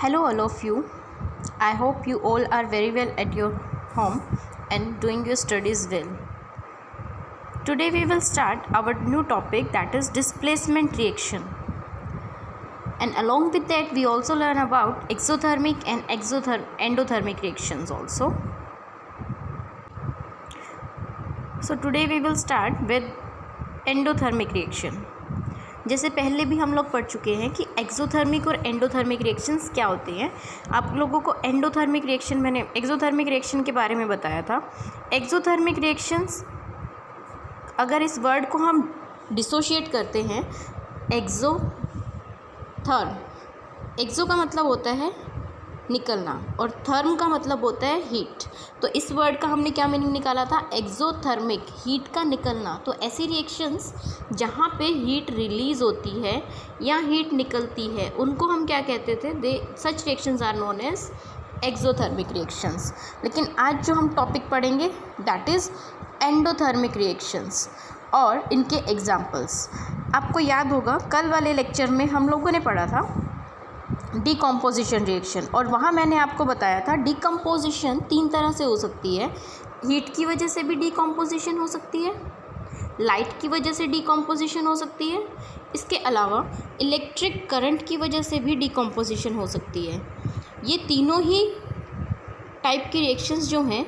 Hello, all of you. I hope you all are very well at your home and doing your studies well. Today we will start our new topic, that is displacement reaction. And along with that we also learn about exothermic and endothermic reactions also. So today we will start with endothermic reaction. जैसे पहले भी हम लोग पढ़ चुके हैं कि exothermic और एंडोथर्मिक रिएक्शंस क्या होते हैं. आप लोगों को एंडोथर्मिक रिएक्शन मैंने एक्सोथर्मिक रिएक्शन के बारे में बताया था. एक्सोथर्मिक रिएक्शंस, अगर इस वर्ड को हम डिसोशिएट करते हैं, एक्सो का मतलब होता है निकलना और थर्म का मतलब होता है हीट. तो इस वर्ड का हमने क्या मीनिंग निकाला था? एक्सोथर्मिक, हीट का निकलना. तो ऐसी रिएक्शंस जहाँ पे हीट रिलीज़ होती है या हीट निकलती है उनको हम क्या कहते थे? Such reactions are known as exothermic reactions. लेकिन आज जो हम टॉपिक पढ़ेंगे दैट इज़ एंडोथर्मिक रिएक्शंस और इनके एग्जाम्पल्स. आपको याद होगा कल वाले लेक्चर में हम लोगों ने पढ़ा था डीकम्पोजिशन रिएक्शन, और वहाँ मैंने आपको बताया था डीकम्पोजिशन 3 तरह से हो सकती है. हीट की वजह से भी डीकम्पोजिशन हो सकती है, लाइट की वजह से डीकम्पोजिशन हो सकती है, इसके अलावा इलेक्ट्रिक करंट की वजह से भी डीकम्पोजिशन हो सकती है. ये तीनों ही टाइप की रिएक्शंस जो हैं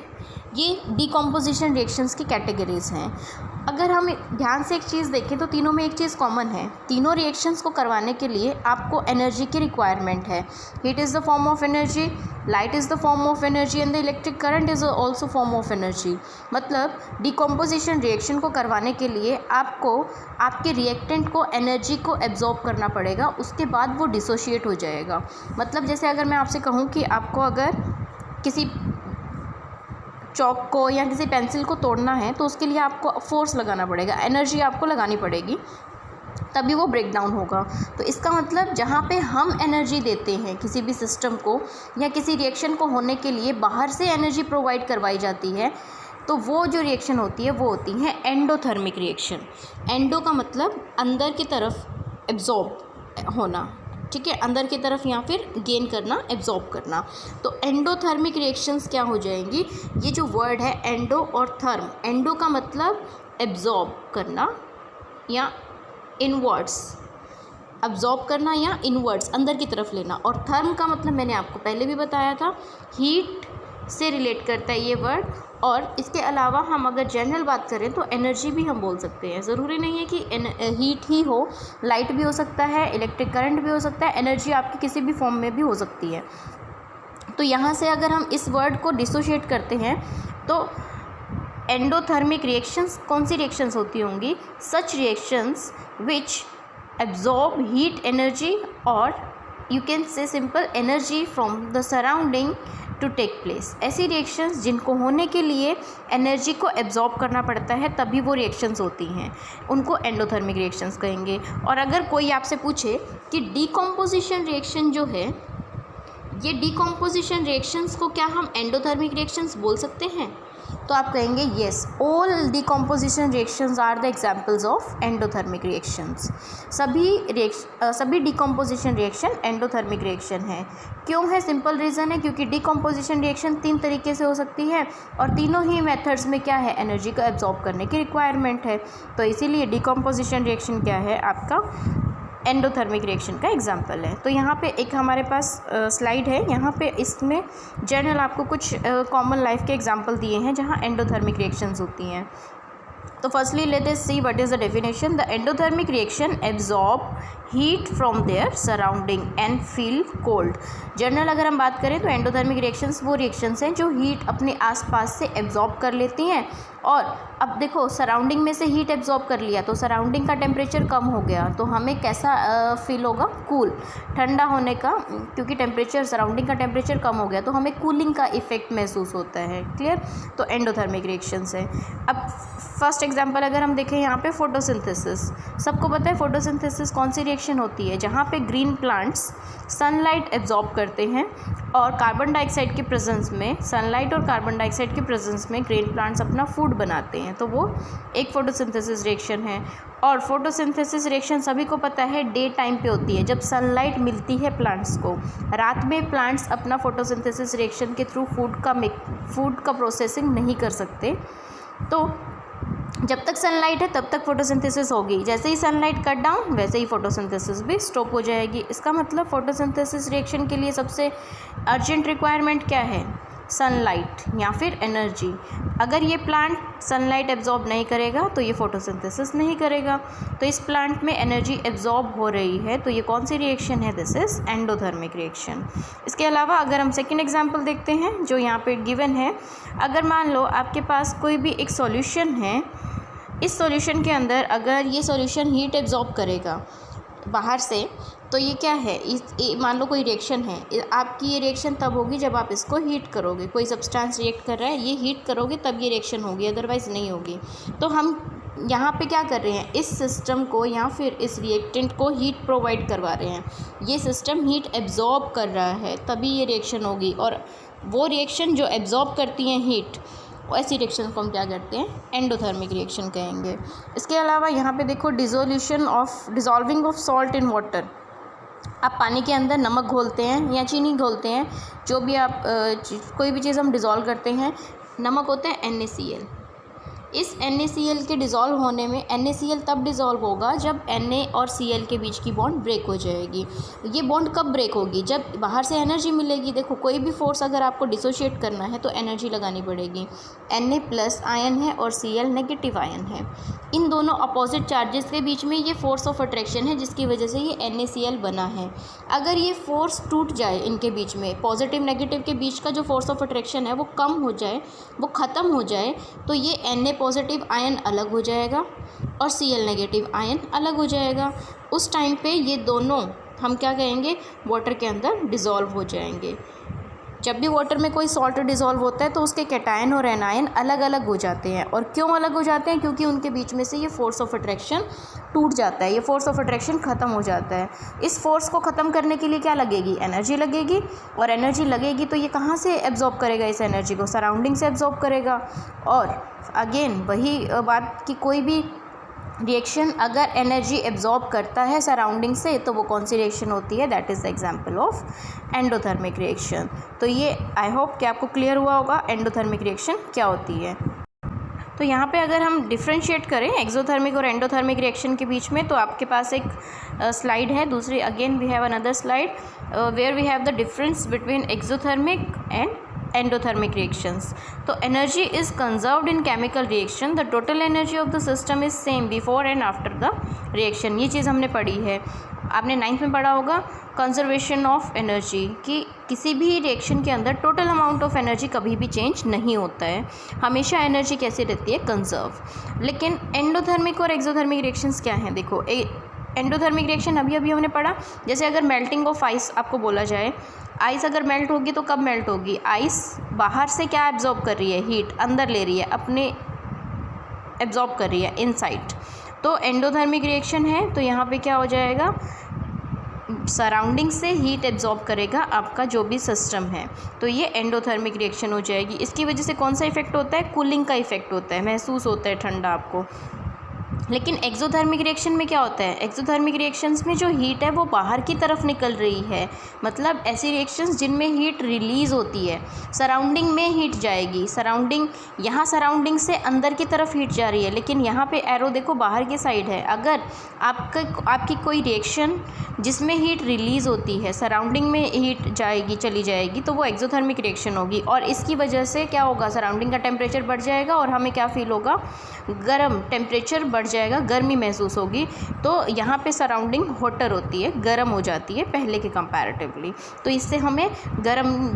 ये डीकम्पोजिशन रिएक्शंस की कैटेगरीज़ हैं. अगर हम ध्यान से एक चीज़ देखें तो तीनों में एक चीज़ कॉमन है. तीनों रिएक्शंस को करवाने के लिए आपको एनर्जी की रिक्वायरमेंट है. Heat is the form of energy, light is the form of energy and the electric current is also form of energy. मतलब डीकम्पोजिशन रिएक्शन को करवाने के लिए आपको आपके रिएक्टेंट को एनर्जी को एब्जॉर्ब करना पड़ेगा, उसके बाद वो डिसोशिएट हो जाएगा. मतलब जैसे अगर मैं आपसे कहूँ कि आपको अगर किसी चॉक को या किसी पेंसिल को तोड़ना है तो उसके लिए आपको फोर्स लगाना पड़ेगा, एनर्जी आपको लगानी पड़ेगी, तभी वो ब्रेक डाउन होगा. तो इसका मतलब जहाँ पे हम एनर्जी देते हैं किसी भी सिस्टम को या किसी रिएक्शन को होने के लिए बाहर से एनर्जी प्रोवाइड करवाई जाती है, तो वो जो रिएक्शन होती है वो होती है एंडोथर्मिक रिएक्शन. एंडो का मतलब अंदर की तरफ एब्जॉर्ब होना, ठीक है, अंदर की तरफ या फिर गेन करना, एब्जॉर्ब करना. तो एंडोथर्मिक रिएक्शंस क्या हो जाएंगी? ये जो वर्ड है एंडो और थर्म, एंडो का मतलब एब्जॉर्ब करना या इनवर्ड्स, एब्जॉर्ब करना या इनवर्ड्स अंदर की तरफ लेना, और थर्म का मतलब मैंने आपको पहले भी बताया था हीट से रिलेट करता है ये वर्ड. और इसके अलावा हम अगर जनरल बात करें तो एनर्जी भी हम बोल सकते हैं. ज़रूरी नहीं है कि हीट ही हो, लाइट भी हो सकता है, इलेक्ट्रिक करंट भी हो सकता है, एनर्जी आपकी किसी भी फॉर्म में भी हो सकती है. तो यहाँ से अगर हम इस वर्ड को डिसोशिएट करते हैं तो एंडोथर्मिक रिएक्शंस कौन सी रिएक्शंस होती होंगी? Such reactions which absorb heat energy और you can say simple energy from the surrounding to take place. ऐसी रिएक्शंस जिनको होने के लिए एनर्जी को एब्जॉर्ब करना पड़ता है तभी वो रिएक्शंस होती हैं, उनको एंडोथर्मिक रिएक्शंस कहेंगे. और अगर कोई आपसे पूछे कि डीकम्पोजिशन रिएक्शन जो है, ये डीकम्पोजिशन रिएक्शंस को क्या हम एंडोथर्मिक रिएक्शंस बोल सकते हैं? तो आप कहेंगे yes, all decomposition reactions are the examples of endothermic reactions. सभी डीकम्पोजिशन रिएक्शन एंडोथर्मिक रिएक्शन है. क्यों है? सिंपल रीज़न है क्योंकि डीकम्पोजिशन रिएक्शन 3 तरीके से हो सकती है और तीनों ही मेथड्स में क्या है? एनर्जी को एब्जॉर्ब करने की रिक्वायरमेंट है. तो इसीलिए डीकम्पोजिशन रिएक्शन क्या है? आपका एंडोथर्मिक रिएक्शन का एग्जाम्पल है. तो यहाँ पे एक हमारे पास स्लाइड है, यहाँ पे इसमें जनरल आपको कुछ कॉमन लाइफ के एग्जाम्पल दिए हैं जहाँ एंडोथर्मिक रिएक्शंस होती हैं. तो firstly let us see what is the definition. The endothermic reaction absorb heat from their surrounding and feel cold. General अगर हम बात करें तो एंडोथर्मिक रिएक्शंस वो रिएक्शंस हैं जो हीट अपने आसपास से एब्जॉर्ब कर लेती हैं. और अब देखो सराउंडिंग में से हीट एब्जॉर्ब कर लिया तो सराउंडिंग का टेम्परेचर कम हो गया तो हमें कैसा फील होगा? कूल, ठंडा होने का, क्योंकि टेम्परेचर सराउंडिंग का टेम्परेचर कम हो गया तो हमें कूलिंग का इफेक्ट महसूस होता है. क्लियर? तो एंडोथर्मिक रिएक्शंस है. अब फर्स्ट एग्जांपल अगर हम देखें यहाँ पे फोटोसिंथेसिस. सबको पता है फोटोसिंथेसिस कौन सी रिएक्शन रिएक्शन होती है जहाँ पे ग्रीन प्लांट्स सनलाइट एब्जॉर्ब करते हैं और कार्बन डाइऑक्साइड के प्रेजेंस में, सनलाइट और कार्बन डाइऑक्साइड के प्रेजेंस में ग्रीन प्लांट्स अपना फूड बनाते हैं। तो वो एक फोटोसिंथेसिस रिएक्शन है। और फोटोसिंथेसिस रिएक्शन सभी को पता है डे टाइम पे होती है, जब सनलाइट मिलती है प्लांट्स को। रात में प्लांट्स अपना फोटोसिंथेसिस रिएक्शन के थ्रू फूड का प्रोसेसिंग नहीं कर सकते। तो जब तक सनलाइट है तब तक फोटोसिंथेसिस होगी, जैसे ही सनलाइट कट डाउन वैसे ही फोटोसिंथेसिस भी स्टॉप हो जाएगी। इसका मतलब फोटोसिंथेसिस रिएक्शन के लिए सबसे अर्जेंट रिक्वायरमेंट क्या है? सनलाइट या फिर एनर्जी। अगर ये प्लांट सनलाइट एब्जॉर्ब नहीं करेगा तो ये फोटोसिंथेसिस नहीं करेगा। तो इस प्लांट में एनर्जी एब्जॉर्ब हो रही है, तो ये कौन सी रिएक्शन है? This is endothermic reaction. इसके अलावा अगर हम सेकेंड एग्जाम्पल देखते हैं जो यहाँ पे गिवन है, अगर मान लो आपके पास कोई भी एक सॉल्यूशन है, इस सॉल्यूशन के अंदर अगर ये सॉल्यूशन हीट एब्जॉर्ब करेगा बाहर से, तो ये क्या है? मान लो कोई रिएक्शन है, आपकी ये रिएक्शन तब होगी जब आप इसको हीट करोगे। कोई सब्सटेंस रिएक्ट कर रहा है, ये हीट करोगे तब ये रिएक्शन होगी, अदरवाइज़ नहीं होगी। तो हम यहाँ पे क्या कर रहे हैं? इस सिस्टम को या फिर इस रिएक्टेंट को हीट प्रोवाइड करवा रहे हैं। ये सिस्टम हीट एब्जॉर्ब कर रहा है तभी ये रिएक्शन होगी। और वो रिएक्शन जो एब्जॉर्ब करती हैं हीट, ऐसी रिएक्शन को हम क्या करते हैं? एंडोथर्मिक रिएक्शन कहेंगे। इसके अलावा यहाँ पे देखो डिज़ोल्विंग ऑफ सॉल्ट इन वाटर। आप पानी के अंदर नमक घोलते हैं या चीनी घोलते हैं, जो भी आप कोई भी चीज़ हम डिज़ोल्व करते हैं, नमक होता है NaCl। इस NaCl के डिज़ोल्व होने में, NaCl तब डिज़ोल्व होगा जब Na और Cl के बीच की बॉन्ड ब्रेक हो जाएगी। ये बॉन्ड कब ब्रेक होगी? जब बाहर से एनर्जी मिलेगी। देखो कोई भी फोर्स अगर आपको डिसोशिएट करना है तो एनर्जी लगानी पड़ेगी। Na प्लस आयन है और Cl नेगेटिव आयन है। इन दोनों अपोजिट चार्जेस के बीच में ये फोर्स ऑफ अट्रैक्शन है जिसकी वजह से ये NaCl बना है। अगर ये फोर्स टूट जाए, इनके बीच में पॉजिटिव नेगेटिव के बीच का जो फोर्स ऑफ अट्रैक्शन है वो कम हो जाए, वो ख़त्म हो जाए, तो ये Na पॉजिटिव आयन अलग हो जाएगा और Cl नेगेटिव आयन अलग हो जाएगा। उस टाइम पे ये दोनों हम क्या कहेंगे? वाटर के अंदर डिज़ोल्व हो जाएंगे। जब भी वाटर में कोई सॉल्ट डिज़ोल्व होता है तो उसके कैटायन और एनायन अलग अलग हो जाते हैं। और क्यों अलग हो जाते हैं? क्योंकि उनके बीच में से ये फोर्स ऑफ अट्रैक्शन टूट जाता है, ये फोर्स ऑफ अट्रैक्शन ख़त्म हो जाता है। इस फोर्स को ख़त्म करने के लिए क्या लगेगी? एनर्जी लगेगी। और एनर्जी लगेगी तो ये कहाँ से एब्जॉर्ब करेगा? इस एनर्जी को सराउंडिंग से एब्जॉर्ब करेगा। और अगेन वही बात कि कोई भी रिएक्शन अगर एनर्जी एब्जॉर्ब करता है सराउंडिंग से तो वो कौन सी रिएक्शन होती है? That is the example of endothermic reaction. तो ये आई होप कि आपको क्लियर हुआ होगा एंडोथर्मिक रिएक्शन क्या होती है। तो यहाँ पे अगर हम डिफ्रेंशिएट करें एक्सोथर्मिक और एंडोथर्मिक रिएक्शन के बीच में, तो आपके पास एक स्लाइड है दूसरी। Again we have another slide where we have the difference between exothermic and endothermic reactions. तो energy is conserved in chemical reaction. The total energy of the system is same before and after the reaction. ये चीज़ हमने पढ़ी है, आपने 9th में पढ़ा होगा conservation of energy, कि किसी भी रिएक्शन के अंदर टोटल अमाउंट ऑफ एनर्जी कभी भी चेंज नहीं होता है, हमेशा एनर्जी कैसे रहती है? कंजर्व। लेकिन एंडोथर्मिक और एक्सोथर्मिक रिएक्शंस क्या हैं? देखो एंडोथर्मिक रिएक्शन अभी हमने पढ़ा, जैसे अगर मेल्टिंग ऑफ आइस आपको बोला जाए, आइस अगर मेल्ट होगी तो कब मेल्ट होगी? आइस बाहर से क्या एब्जॉर्ब कर रही है? हीट अंदर ले रही है, अपने एब्जॉर्ब कर रही है इनसाइड। तो एंडोथर्मिक रिएक्शन है तो यहाँ पे क्या हो जाएगा? सराउंडिंग से हीट एब्जॉर्ब करेगा आपका जो भी सिस्टम है, तो ये एंडोथर्मिक रिएक्शन हो जाएगी। इसकी वजह से कौन सा इफेक्ट होता है? कूलिंग का इफेक्ट होता है, महसूस होता है ठंडा आपको। लेकिन एक्सोथर्मिक रिएक्शन में क्या होता है? एक्सोथर्मिक रिएक्शंस में जो हीट है वो बाहर की तरफ निकल रही है, मतलब ऐसी रिएक्शंस जिनमें हीट रिलीज़ होती है, सराउंडिंग में हीट जाएगी। यहाँ सराउंडिंग से अंदर की तरफ हीट जा रही है, लेकिन यहाँ पे एरो देखो बाहर की साइड है। अगर आपकी कोई रिएक्शन जिसमें हीट रिलीज़ होती है, सराउंडिंग में हीट चली जाएगी, तो वो एक्सोथर्मिक रिएक्शन होगी। और इसकी वजह से क्या होगा? सराउंडिंग का टेम्परेचर बढ़ जाएगा और हमें क्या फील होगा? गर्म, टेम्परेचर बढ़ जाएगा, गर्मी महसूस होगी। तो यहाँ पे सराउंडिंग हॉटर होती है, गर्म हो जाती है पहले के कंपैरेटिवली, तो इससे हमें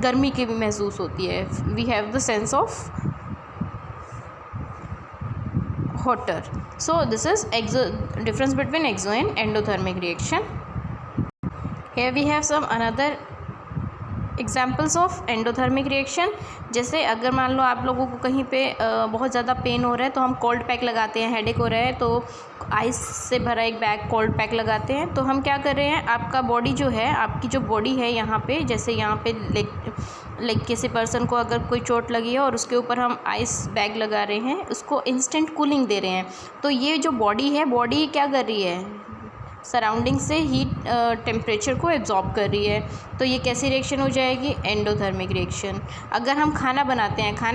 गर्मी की भी महसूस होती है। We have the sense of hotter. So this is difference between exo and endothermic reaction. Here we have some another examples of endothermic reaction, जैसे अगर मान लो आप लोगों को कहीं पे बहुत ज़्यादा पेन हो रहा है तो हम कोल्ड पैक लगाते हैं, हेडेक हो रहा है तो आइस से भरा एक बैग कोल्ड पैक लगाते हैं। तो हम क्या कर रहे हैं, आपका बॉडी जो है, आपकी जो बॉडी है यहाँ पे, जैसे यहाँ पे लेग किसी पर्सन को अगर कोई चोट लगी है और उसके ऊपर हम आइस बैग लगा रहे हैं, उसको इंस्टेंट कूलिंग दे रहे हैं। तो ये जो बॉडी है, बॉडी क्या कर रही है, सराउंडिंग से हीट टेम्परेचर को एब्जॉर्ब कर रही है। तो ये कैसी रिएक्शन हो जाएगी, एंडोथर्मिक रिएक्शन। अगर हम खाना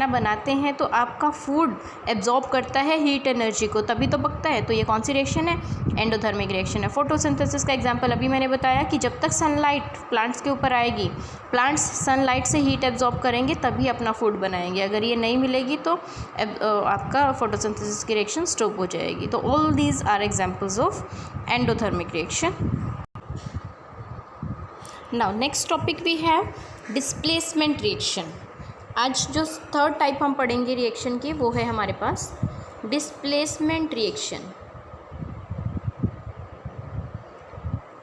बनाते हैं तो आपका फूड एब्जॉर्ब करता है हीट एनर्जी को, तभी तो पकता है। तो ये कौन सी रिएक्शन है, एंडोथर्मिक रिएक्शन है। फोटोसिंथेसिस का एग्जांपल अभी मैंने बताया कि जब तक सनलाइट प्लांट्स के ऊपर आएगी, प्लांट्स सनलाइट से हीट एब्जॉर्ब करेंगे तभी अपना फूड बनाएंगे। अगर ये नहीं मिलेगी तो आपका फोटोसिंथेसिस की रिएक्शन स्टॉप हो जाएगी। तो all these are examples of endothermic reaction. Now next topic we have displacement reaction. आज जो थर्ड टाइप हम पढ़ेंगे रिएक्शन की वो है हमारे पास डिस्प्लेसमेंट रिएक्शन।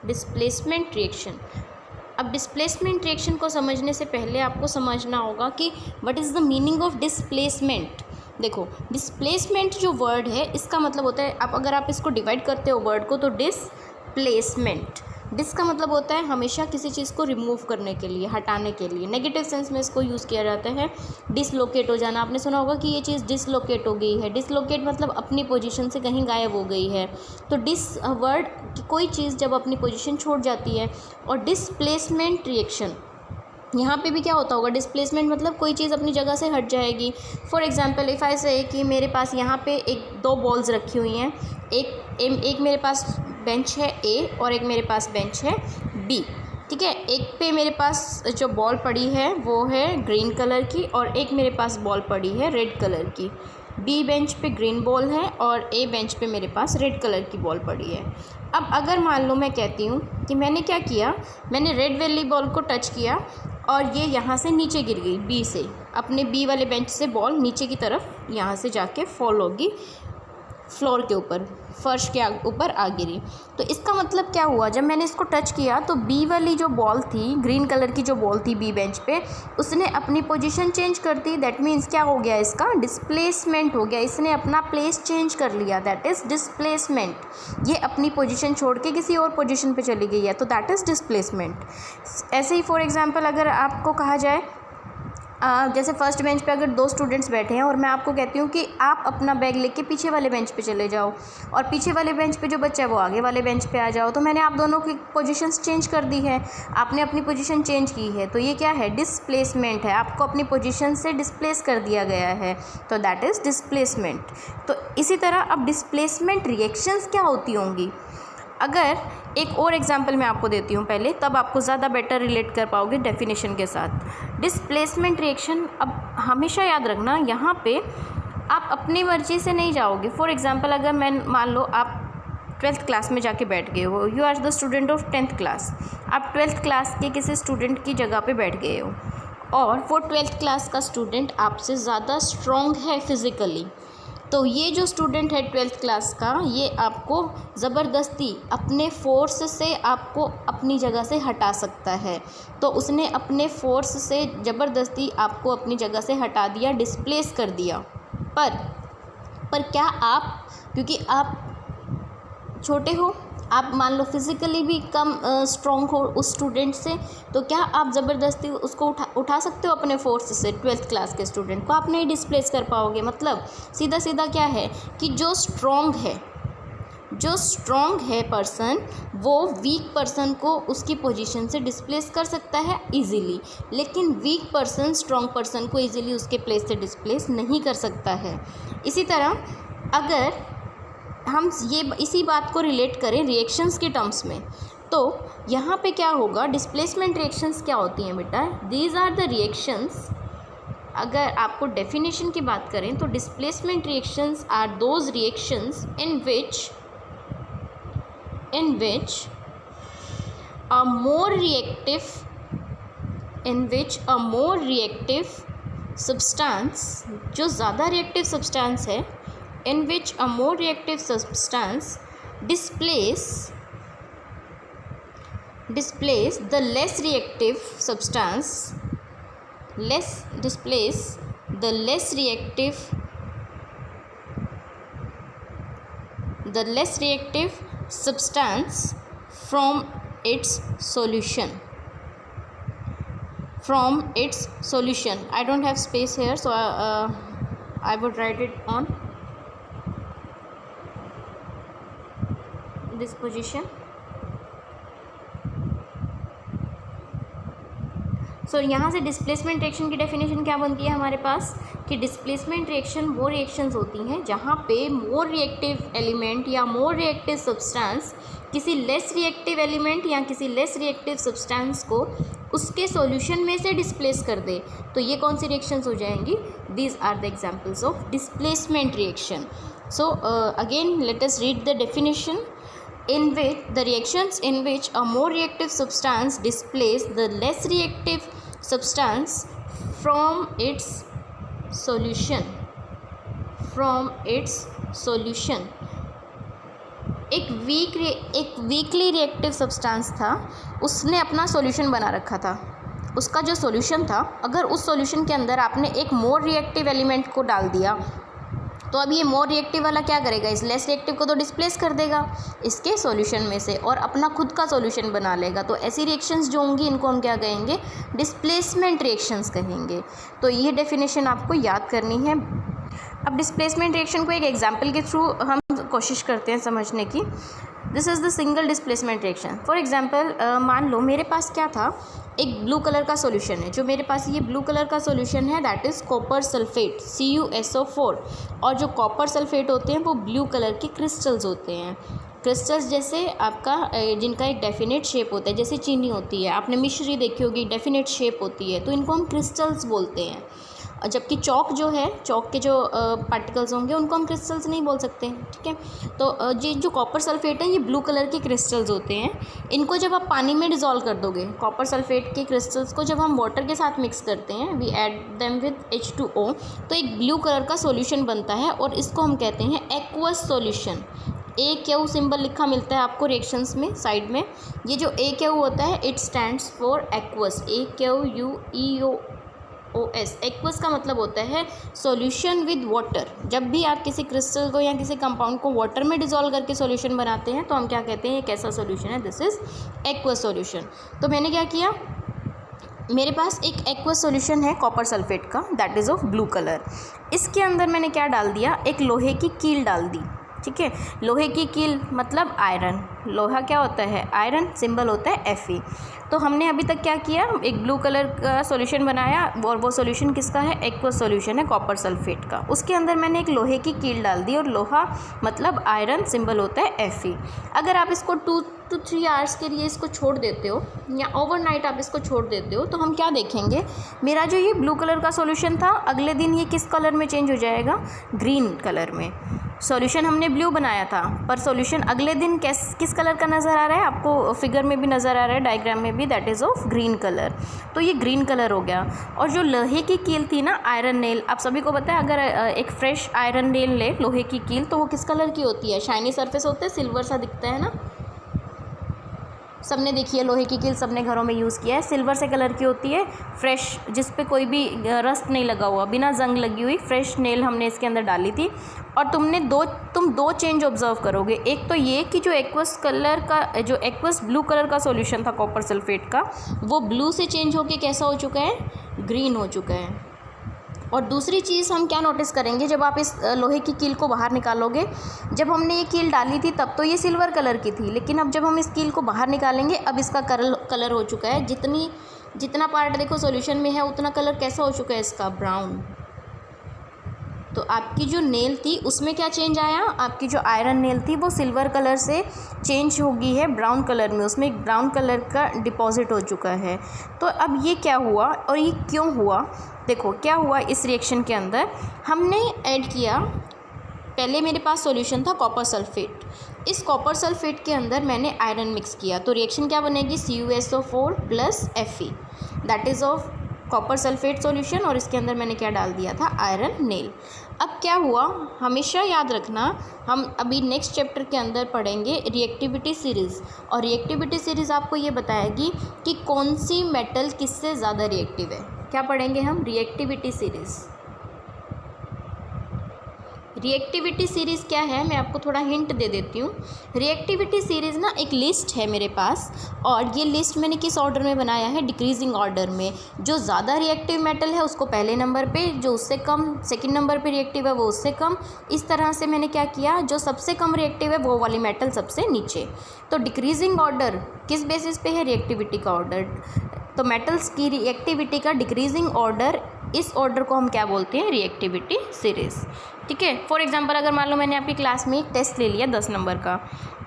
डिस्प्लेसमेंट रिएक्शन, अब डिस्प्लेसमेंट रिएक्शन को समझने से पहले आपको समझना होगा कि what is the meaning of displacement. देखो, डिस्प्लेसमेंट जो वर्ड है इसका मतलब होता है, अगर आप इसको डिवाइड करते हो वर्ड को, तो डिस्प्लेसमेंट, डिस का मतलब होता है हमेशा किसी चीज़ को रिमूव करने के लिए, हटाने के लिए। नेगेटिव सेंस में इसको यूज़ किया जाता है, डिसलोकेट हो जाना। आपने सुना होगा कि ये चीज़ डिसलोकेट हो गई है। डिसलोकेट मतलब अपनी पोजीशन से कहीं गायब हो गई है। तो डिस वर्ड, कोई चीज़ जब अपनी पोजीशन छोड़ जाती है। और डिस्प्लेसमेंट रिएक्शन, यहाँ पे भी क्या होता होगा, डिस्प्लेसमेंट मतलब कोई चीज़ अपनी जगह से हट जाएगी। फॉर एग्जांपल इफ़ आई से कि मेरे पास यहाँ पे दो बॉल्स रखी हुई हैं, एक मेरे पास बेंच है ए और एक मेरे पास बेंच है बी, ठीक है। एक पे मेरे पास जो बॉल पड़ी है वो है ग्रीन कलर की और एक मेरे पास बॉल पड़ी है रेड कलर की। बी बेंच पे ग्रीन बॉल है और ए बेंच पे मेरे पास रेड कलर की बॉल पड़ी है। अब अगर मान लो मैं कहती हूँ कि मैंने क्या किया, मैंने रेड वाली बॉल को टच किया और ये यहाँ से नीचे गिर गई, बी से, अपने बी वाले बेंच से बॉल नीचे की तरफ यहाँ से जाके फॉल होगी, फ्लोर के ऊपर, फर्श के ऊपर आ गिरी। तो इसका मतलब क्या हुआ, जब मैंने इसको टच किया तो बी वाली जो बॉल थी, ग्रीन कलर की जो बॉल थी बी बेंच पे, उसने अपनी पोजीशन चेंज कर दी। दैट मीन्स क्या हो गया, इसका डिस्प्लेसमेंट हो गया, इसने अपना प्लेस चेंज कर लिया। That is displacement. ये अपनी पोजीशन छोड़ के किसी और पोजीशन पे चली गई है, तो दैट इज़ डिस्प्लेसमेंट। ऐसे ही फॉर एग्जांपल अगर आपको कहा जाए, जैसे फर्स्ट बेंच पे अगर दो स्टूडेंट्स बैठे हैं और मैं आपको कहती हूँ कि आप अपना बैग लेके पीछे वाले बेंच पे चले जाओ और पीछे वाले बेंच पे जो बच्चा है वो आगे वाले बेंच पे आ जाओ, तो मैंने आप दोनों की पोजीशंस चेंज कर दी है, आपने अपनी पोजीशन चेंज की है। तो ये क्या है, डिस्प्लेसमेंट है, आपको अपनी पोजीशन से डिस्प्लेस कर दिया गया है, तो दैट इज़ डिस्प्लेसमेंट। तो इसी तरह अब डिस्प्लेसमेंट रिएक्शंस क्या होती होंगी, अगर एक और एग्जांपल मैं आपको देती हूँ पहले, तब आपको ज़्यादा बेटर रिलेट कर पाओगे डेफिनेशन के साथ। डिस्प्लेसमेंट रिएक्शन, अब हमेशा याद रखना यहाँ पे आप अपनी मर्ज़ी से नहीं जाओगे। फॉर एग्जांपल अगर मैं मान लो आप 12th क्लास में जाके बैठ गए हो, you are the student of 10th class, आप 12th क्लास के किसी स्टूडेंट की जगह पे बैठ गए हो और वो 12th क्लास का स्टूडेंट आपसे ज़्यादा स्ट्रॉन्ग है फिज़िकली। तो ये जो स्टूडेंट है 12th क्लास का, ये आपको ज़बरदस्ती अपने फोर्स से आपको अपनी जगह से हटा सकता है। तो उसने अपने फोर्स से ज़बरदस्ती आपको अपनी जगह से हटा दिया, डिस्प्लेस कर दिया। पर क्या आप, क्योंकि आप छोटे हो, आप मान लो फिज़िकली भी कम स्ट्रॉन्ग हो उस स्टूडेंट से, तो क्या आप ज़बरदस्ती उसको उठा सकते हो अपने फोर्स से? 12th क्लास के स्टूडेंट को आप नहीं डिस्प्लेस कर पाओगे। मतलब सीधा सीधा क्या है कि जो स्ट्रॉन्ग है पर्सन, वो वीक पर्सन को उसकी पोजीशन से डिस्प्लेस कर सकता है इजीली, लेकिन वीक पर्सन स्ट्रॉन्ग पर्सन को इजीली उसके प्लेस से डिस्प्लेस नहीं कर सकता है। इसी तरह अगर हम ये इसी बात को रिलेट करें रिएक्शंस के टर्म्स में, तो यहाँ पे क्या होगा, डिस्प्लेसमेंट रिएक्शंस क्या होती हैं बेटा, दीज आर द रिएक्शंस। अगर आपको डेफिनेशन की बात करें तो displacement reactions are those reactions in which a more reactive substance, जो ज़्यादा रिएक्टिव सब्सटेंस है, in which a more reactive substance displace the less reactive substance, displace the less reactive substance from its solution. I don't have space here, so I would write it on this position. सो यहाँ से displacement reaction की definition क्या बनती है हमारे पास कि displacement reaction वो reactions होती हैं जहाँ पे मोर रिएक्टिव एलिमेंट या मोर रिएक्टिव सब्सटेंस किसी लेस रिएक्टिव एलिमेंट या किसी लेस रिएक्टिव सब्सटेंस को उसके सॉल्यूशन में से डिस्प्लेस कर दे। तो ये कौन सी रिएक्शंस हो जाएंगी? These are the examples of displacement reaction. So again let us read the definition. In which the reactions in which a more reactive substance displace the less reactive substance from its solution. एक weekly reactive substance था, उसने अपना solution बना रखा था. उसका जो solution था, अगर उस सॉल्यूशन के अंदर आपने एक मोर रिएक्टिव एलिमेंट को डाल दिया तो अब ये मोर रिएक्टिव वाला क्या करेगा? इस लेस रिएक्टिव को तो डिस्प्लेस कर देगा इसके सॉल्यूशन में से और अपना खुद का सॉल्यूशन बना लेगा. तो ऐसी रिएक्शंस जो होंगी इनको हम क्या कहेंगे? डिस्प्लेसमेंट रिएक्शंस कहेंगे. तो ये डेफिनेशन आपको याद करनी है. अब डिस्प्लेसमेंट रिएक्शन को एक एग्जांपल के थ्रू हम कोशिश करते हैं समझने की. This is the single displacement reaction. For example मान लो मेरे पास क्या था, एक ब्लू कलर का सॉल्यूशन है. जो मेरे पास ये ब्लू कलर का सॉल्यूशन है that is copper sulphate CuSO4. और जो कॉपर सल्फेट होते हैं वो ब्लू कलर के क्रिस्टल्स होते हैं. क्रिस्टल्स जैसे आपका जिनका एक डेफिनेट शेप होता है, जैसे चीनी होती है, आपने मिश्री देखी होगी, डेफिनेट शेप होती है, तो इनको हम क्रिस्टल्स बोलते हैं. जबकि चौक जो है, चौक के जो पार्टिकल्स होंगे उनको हम क्रिस्टल्स नहीं बोल सकते. ठीक है. तो ये जो कॉपर सल्फेट है ये ब्लू कलर के क्रिस्टल्स होते हैं. इनको जब आप पानी में डिज़ोल्व कर दोगे, कॉपर सल्फेट के क्रिस्टल्स को जब हम वाटर के साथ मिक्स करते हैं, we add them with H2O, तो एक ब्लू कलर का सॉल्यूशन बनता है और इसको हम कहते हैं एक्वस सॉल्यूशन. AQ सिंबल लिखा मिलता है आपको रिएक्शंस में साइड में. ये जो AQ होता है it stands for aqueous, AQUEOS. Aqueous का मतलब होता है सॉल्यूशन विद वाटर. जब भी आप किसी क्रिस्टल को या किसी कंपाउंड को वाटर में डिज़ोल्व करके सॉल्यूशन बनाते हैं तो हम क्या कहते हैं? एक ऐसा सॉल्यूशन है, दिस इज़ एक्वस सॉल्यूशन. तो मैंने क्या किया, मेरे पास एक एक्वस सॉल्यूशन है कॉपर सल्फेट का that is of blue colour. इसके अंदर मैंने क्या डाल दिया? एक लोहे की कील डाल दी. ठीक है. लोहे की कील मतलब आयरन. लोहा क्या होता है? आयरन. सिंबल होता है Fe. तो हमने अभी तक क्या किया? एक ब्लू कलर का सॉल्यूशन बनाया और वो सॉल्यूशन किसका है? एक्वस सॉल्यूशन है कॉपर सल्फेट का. उसके अंदर मैंने एक लोहे की कील डाल दी और लोहा मतलब आयरन, सिंबल होता है Fe. अगर आप इसको 2 to 3 आवर्स के लिए इसको छोड़ देते हो या ओवरनाइट आप इसको छोड़ देते हो तो हम क्या देखेंगे? मेरा जो ये ब्लू कलर का सॉल्यूशन था अगले दिन ये किस कलर में चेंज हो जाएगा? ग्रीन कलर में. सॉल्यूशन हमने ब्लू बनाया था पर सॉल्यूशन अगले दिन किस कलर का नज़र आ रहा है? आपको फिगर में भी नज़र आ रहा है, डायग्राम में भी, that is of green colour. तो ये ग्रीन कलर हो गया. और जो लोहे की कील थी ना, आयरन नेल, आप सभी को पता है अगर एक फ्रेश आयरन नेल ले, लोहे की कील, तो वो किस कलर की होती है? शाइनी सरफेस होता है, सिल्वर सा दिखता है ना. सबने देखी है लोहे की कील, सबने घरों में यूज़ किया है. सिल्वर से कलर की होती है, फ्रेश, जिस पे कोई भी रस्ट नहीं लगा हुआ, बिना जंग लगी हुई फ्रेश नेल हमने इसके अंदर डाली थी. और तुम दो चेंज ऑब्जर्व करोगे. एक तो ये कि जो एक्वस ब्लू कलर का सॉल्यूशन था कॉपर सल्फेट का, वो ब्लू से चेंज होके कैसा हो चुका है? ग्रीन हो चुका है. और दूसरी चीज़ हम क्या नोटिस करेंगे, जब आप इस लोहे की कील को बाहर निकालोगे, जब हमने ये कील डाली थी तब तो ये सिल्वर कलर की थी, लेकिन अब जब हम इस कील को बाहर निकालेंगे अब इसका कलर हो चुका है, जितना पार्ट देखो सॉल्यूशन में है उतना कलर कैसा हो चुका है इसका? ब्राउन. तो आपकी जो नेल थी उसमें क्या चेंज आया? आपकी जो आयरन नेल थी वो सिल्वर कलर से चेंज हो गई है ब्राउन कलर में, उसमें एक ब्राउन कलर का डिपॉजिट हो चुका है. तो अब ये क्या हुआ और ये क्यों हुआ? देखो क्या हुआ इस रिएक्शन के अंदर. हमने ऐड किया, पहले मेरे पास सॉल्यूशन था कॉपर सल्फेट. इस कॉपर सल्फेट के अंदर मैंने आयरन मिक्स किया, तो रिएक्शन क्या बनेगी? CuSO4 + Fe, that is of copper sulphate solution, और इसके अंदर मैंने क्या डाल दिया था, आयरन नेल। अब क्या हुआ, हमेशा याद रखना, हम अभी नेक्स्ट चैप्टर के अंदर पढ़ेंगे रिएक्टिविटी सीरीज़, और रिएक्टिविटी सीरीज़ आपको ये बताएगी कि कौन सी मेटल किससे ज़्यादा रिएक्टिव है। क्या पढ़ेंगे हम, रिएक्टिविटी सीरीज़। रिएक्टिविटी सीरीज़ क्या है, मैं आपको थोड़ा हिंट दे देती हूँ। रिएक्टिविटी सीरीज़ ना एक लिस्ट है मेरे पास, और ये लिस्ट मैंने किस ऑर्डर में बनाया है, डिक्रीजिंग ऑर्डर में। जो ज़्यादा रिएक्टिव मेटल है उसको पहले नंबर पे, जो उससे कम सेकंड नंबर पे रिएक्टिव है वो उससे कम। इस तरह से मैंने क्या किया, जो सबसे कम रिएक्टिव है वो वाली मेटल सबसे नीचे। तो डिक्रीजिंग ऑर्डर किस बेसिस पे है, रिएक्टिविटी का ऑर्डर। तो मेटल्स की रिएक्टिविटी का डिक्रीजिंग ऑर्डर, इस ऑर्डर को हम क्या बोलते हैं, रिएक्टिविटी सीरीज़। ठीक है। फॉर एग्जांपल अगर मान लो मैंने आपकी क्लास में एक टेस्ट ले लिया 10 नंबर का,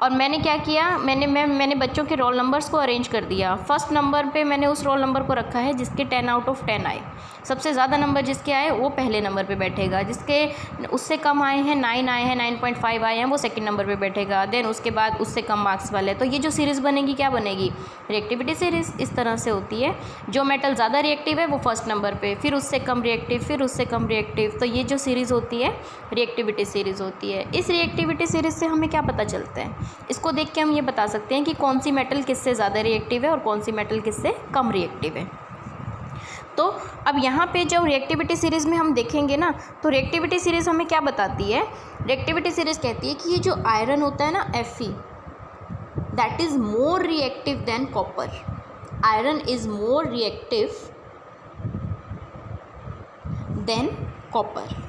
और मैंने क्या किया, मैंने बच्चों के रोल नंबर्स को अरेंज कर दिया। फर्स्ट नंबर पे मैंने उस रोल नंबर को रखा है जिसके 10 आउट ऑफ 10 आए। सबसे ज़्यादा नंबर जिसके आए वो पहले नंबर पे बैठेगा, जिसके उससे कम आए हैं, 9 आए हैं, 9.5 आए हैं, वो सेकंड नंबर पे बैठेगा। देन उसके बाद उससे कम मार्क्स वाले। तो ये जो सीरीज़ बनेगी क्या बनेगी, रिएक्टिविटी सीरीज़। इस तरह से होती है। जो मेटल ज़्यादा रिएक्टिव है वो फर्स्ट नंबर पे, फिर उससे कम रिएक्टिव, फिर उससे कम रिएक्टिव। तो ये जो सीरीज़ होती है रिएक्टिविटी सीरीज़ होती है। इस रिएक्टिविटी सीरीज़ से हमें क्या पता चलता है, इसको देख के हम ये बता सकते हैं कि कौन सी मेटल किससे ज़्यादा रिएक्टिव है और कौन सी मेटल किससे कम रिएक्टिव है। तो अब यहाँ पे जो रिएक्टिविटी सीरीज़ में हम देखेंगे ना, तो रिएक्टिविटी सीरीज़ हमें क्या बताती है, रिएक्टिविटी सीरीज़ कहती है कि ये जो आयरन होता है ना, Fe, that is more reactive than copper. Iron is more reactive than copper.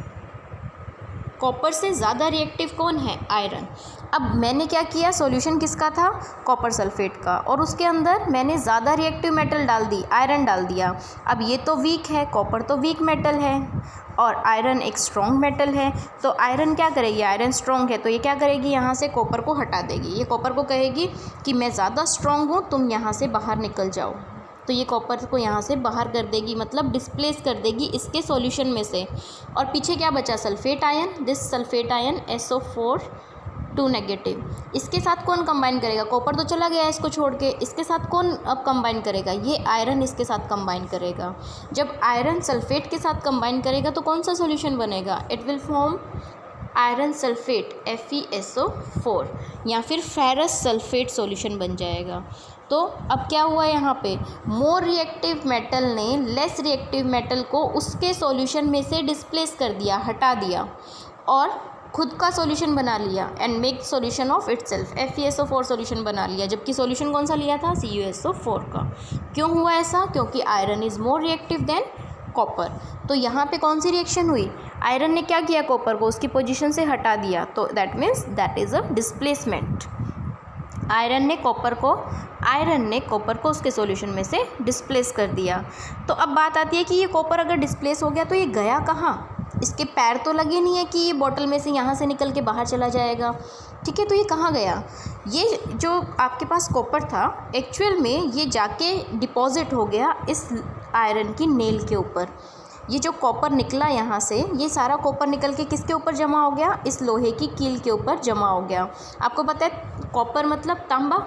Copper से ज़्यादा रिएक्टिव कौन है, आयरन। अब मैंने क्या किया, सॉल्यूशन किसका था, कॉपर सल्फेट का, और उसके अंदर मैंने ज़्यादा रिएक्टिव मेटल डाल दी, आयरन डाल दिया। अब ये तो वीक है, कॉपर तो वीक मेटल है, और आयरन एक स्ट्रॉन्ग मेटल है। तो आयरन क्या करेगी, आयरन स्ट्रॉन्ग है तो ये क्या करेगी, यहाँ से कॉपर को हटा देगी। ये कॉपर को कहेगी कि मैं ज़्यादा स्ट्रॉन्ग हूँ, तुम यहाँ से बाहर निकल जाओ। तो ये कॉपर को यहाँ से बाहर कर देगी, मतलब डिस्प्लेस कर देगी इसके सॉल्यूशन में से। और पीछे क्या बचा, sulphate ion, this sulphate ion SO4 2 negative. इसके साथ कौन कंबाइन करेगा, कॉपर तो चला गया इसको छोड़ के, इसके साथ कौन अब कंबाइन करेगा, ये आयरन इसके साथ कंबाइन करेगा। जब आयरन सल्फेट के साथ कंबाइन करेगा तो कौन सा सॉल्यूशन बनेगा, it will form iron sulphate FeSO4, या फिर फेरस सल्फेट सॉल्यूशन बन जाएगा। तो अब क्या हुआ, यहाँ पे मोर रिएक्टिव मेटल ने लेस रिएक्टिव मेटल को उसके सॉल्यूशन में से डिस्प्लेस कर दिया, हटा दिया, और खुद का सॉल्यूशन बना लिया, and make solution of itself, FeSO4 solution बना लिया। जबकि सॉल्यूशन कौन सा लिया था, CuSO4 का। क्यों हुआ ऐसा, क्योंकि iron is more reactive than copper. तो यहाँ पे कौन सी रिएक्शन हुई, आयरन ने क्या किया, कॉपर को उसकी पोजीशन से हटा दिया, तो that means that is a displacement. Iron ने कॉपर को उसके सॉल्यूशन में से डिस्प्लेस कर दिया। तो अब बात आती है कि ये कॉपर अगर डिस्प्लेस हो गया तो ये गया कहाँ, इसके पैर तो लगे नहीं है कि ये बॉटल में से यहाँ से निकल के बाहर चला जाएगा। ठीक है, तो ये कहाँ गया, ये जो आपके पास कॉपर था एक्चुअल में ये जाके डिपॉजिट हो गया इस आयरन की नेल के ऊपर। ये जो कॉपर निकला यहाँ से, ये सारा कॉपर निकल के किसके ऊपर जमा हो गया, इस लोहे की कील के ऊपर जमा हो गया। आपको पता है कॉपर मतलब तांबा,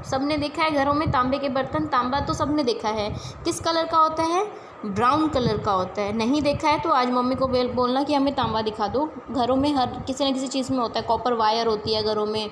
सबने देखा है घरों में तांबे के बर्तन, तांबा तो सबने देखा है। किस कलर का होता है, ब्राउन कलर का होता है। नहीं देखा है तो आज मम्मी को बोलना कि हमें तांबा दिखा दो। घरों में हर किसी न किसी चीज़ में होता है, कॉपर वायर होती है घरों में,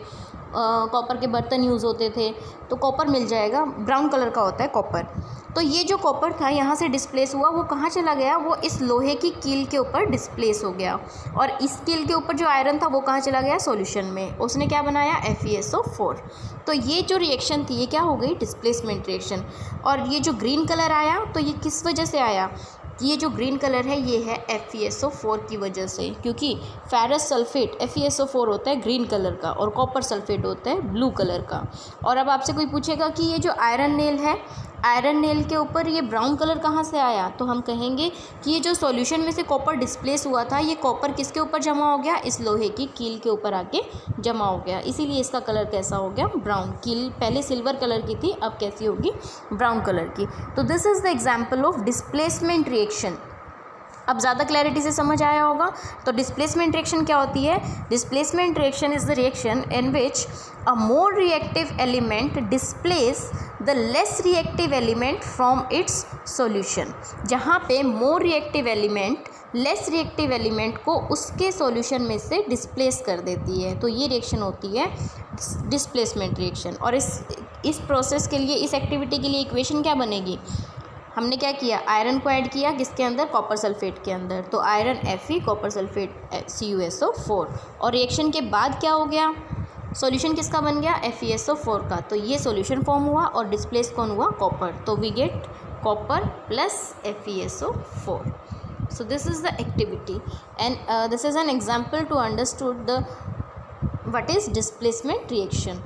कॉपर के बर्तन यूज़ होते थे, तो कॉपर मिल जाएगा, ब्राउन कलर का होता है कॉपर। तो ये जो कॉपर था यहाँ से डिस्प्लेस हुआ, वो कहाँ चला गया, वो इस लोहे की कील के ऊपर डिस्प्लेस हो गया, और इस कील के ऊपर जो आयरन था वो कहाँ चला गया, सॉल्यूशन में। उसने क्या बनाया, FeSO4। तो ये जो रिएक्शन थी ये क्या हो गई, डिस्प्लेसमेंट रिएक्शन। और ये जो ग्रीन कलर आया तो ये किस वजह से आया, ये जो ग्रीन कलर है ये है FeSO4 की वजह से, क्योंकि फेरस सल्फेट FeSO4 होता है ग्रीन कलर का और कॉपर सल्फेट होता है ब्लू कलर का। और अब आपसे कोई पूछेगा कि ये जो आयरन नेल है, आयरन नेल के ऊपर ये ब्राउन कलर कहाँ से आया, तो हम कहेंगे कि ये जो सॉल्यूशन में से कॉपर डिस्प्लेस हुआ था, ये कॉपर किसके ऊपर जमा हो गया, इस लोहे की कील के ऊपर आके जमा हो गया, इसीलिए इसका कलर कैसा हो गया, ब्राउन। कील पहले सिल्वर कलर की थी, अब कैसी होगी, ब्राउन कलर की। तो this is the example of displacement reaction. अब ज़्यादा क्लैरिटी से समझ आया होगा। तो डिस्प्लेसमेंट रिएक्शन क्या होती है? Displacement reaction is the reaction in which a more reactive element displace the less reactive element from its solution. जहाँ पे more reactive element less reactive element को उसके सॉल्यूशन में से डिस्प्लेस कर देती है, तो ये रिएक्शन होती है डिस्प्लेसमेंट रिएक्शन। और इस प्रोसेस के लिए, इस एक्टिविटी के लिए इक्वेशन क्या बनेगी? हमने क्या किया, आयरन को ऐड किया किसके अंदर, कॉपर सल्फेट के अंदर, तो iron Fe, copper sulphate CuSO4, और रिएक्शन के बाद क्या हो गया, सॉल्यूशन किसका बन गया, FeSO4 का, तो ये सॉल्यूशन फॉर्म हुआ और डिस्प्लेस कौन हुआ, कॉपर, तो we get copper plus FeSO4. So this is the activity and this is an example to understood the what is displacement reaction.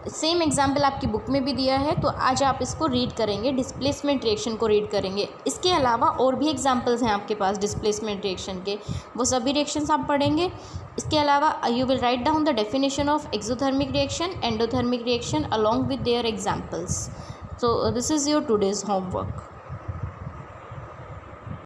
Same example आपकी बुक में भी दिया है, तो आज आप इसको रीड करेंगे, डिस्प्लेसमेंट रिएक्शन को रीड करेंगे। इसके अलावा और भी एग्जाम्पल्स हैं आपके पास डिस्प्लेसमेंट रिएक्शन के, वो सभी रिएक्शंस आप पढ़ेंगे। इसके अलावा you will write down the definition of exothermic reaction, endothermic reaction along with their examples. So this is your today's homework.